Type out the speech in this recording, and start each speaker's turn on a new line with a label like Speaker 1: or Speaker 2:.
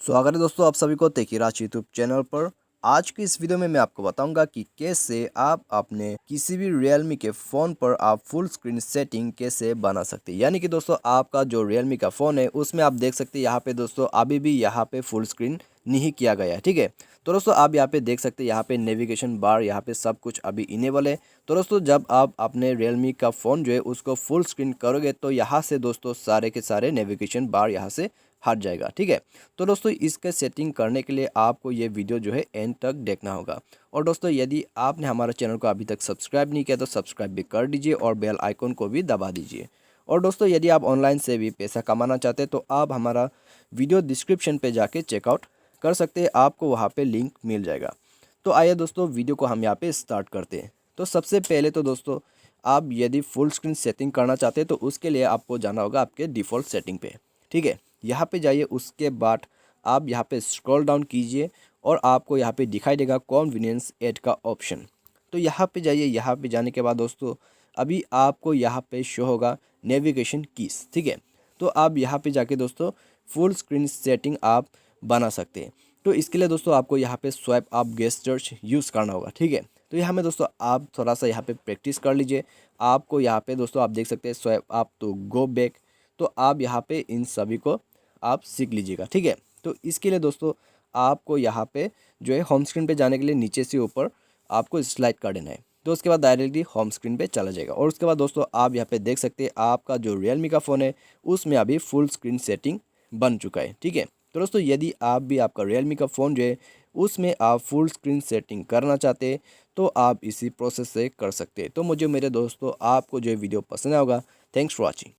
Speaker 1: स्वागत है दोस्तों आप सभी को टेकीराज यूट्यूब चैनल पर। आज की इस वीडियो में मैं आपको बताऊंगा कि कैसे आप अपने किसी भी Realme के फ़ोन पर आप फुल स्क्रीन सेटिंग कैसे बना सकते हैं। यानी कि दोस्तों आपका जो Realme का फ़ोन है उसमें आप देख सकते हैं यहाँ पे दोस्तों अभी भी यहाँ पे फुल स्क्रीन नहीं किया गया है, ठीक है। तो दोस्तों आप यहाँ पे देख सकते हैं यहाँ पे नेविगेशन बार यहाँ पे सब कुछ अभी इनेबल है। तो दोस्तों जब आप अपने Realme का फ़ोन जो है उसको फुल स्क्रीन करोगे तो यहाँ से दोस्तों सारे के सारे नेविगेशन बार यहाँ से हट जाएगा, ठीक है। तो दोस्तों इसके सेटिंग करने के लिए आपको ये वीडियो जो है एंड तक देखना होगा। और दोस्तों यदि आपने हमारे चैनल को अभी तक सब्सक्राइब नहीं किया तो सब्सक्राइब भी कर दीजिए और बेल आइकन को भी दबा दीजिए। और दोस्तों यदि आप ऑनलाइन से भी पैसा कमाना चाहते हैं तो आप हमारा वीडियो डिस्क्रिप्शन पे जाके चेकआउट कर सकते हैं, आपको वहाँ पे लिंक मिल जाएगा। तो आइए दोस्तों वीडियो को हम यहाँ पे स्टार्ट करते हैं। तो सबसे पहले तो दोस्तों आप यदि फुल स्क्रीन सेटिंग करना चाहते हैं तो उसके लिए आपको जाना होगा आपके डिफ़ॉल्ट सेटिंग पे, ठीक है। यहाँ पे जाइए, उसके बाद आप यहाँ पे स्क्रॉल डाउन कीजिए और आपको यहाँ पे दिखाई देगा कन्वीनियंस ऐड का ऑप्शन। तो यहाँ पे जाइए, यहाँ पे जाने के बाद दोस्तों अभी आपको यहाँ पे शो होगा नेविगेशन कीज, ठीक है। तो आप यहाँ पे जाके दोस्तों फुल स्क्रीन सेटिंग आप बना सकते हैं। तो इसके लिए दोस्तों आपको यहाँ पे स्वाइप अप गेस्चर्स यूज़ करना होगा, ठीक है। तो यहाँ में दोस्तों आप थोड़ा सा यहाँ पे प्रैक्टिस कर लीजिए। आपको यहाँ पे दोस्तों आप देख सकते हैं स्वाइप अप तो गो बैक, तो आप यहाँ पे इन सभी को आप सीख लीजिएगा, ठीक है। तो इसके लिए दोस्तों आपको यहाँ पे जो है होम स्क्रीन पे जाने के लिए नीचे से ऊपर आपको स्लाइड कर देना है। तो उसके बाद डायरेक्टली होम स्क्रीन पे चला जाएगा। और उसके बाद दोस्तों आप यहाँ पे देख सकते हैं आपका जो Realme का फ़ोन है उसमें अभी फुल स्क्रीन सेटिंग बन चुका है, ठीक है। तो दोस्तों यदि आप भी आपका Realme का फ़ोन जो है उसमें आप फुल स्क्रीन सेटिंग करना चाहते हैं तो आप इसी प्रोसेस से कर सकते हैं। तो मुझे मेरे दोस्तों आपको जो वीडियो पसंद आएगा। Thanks for watching.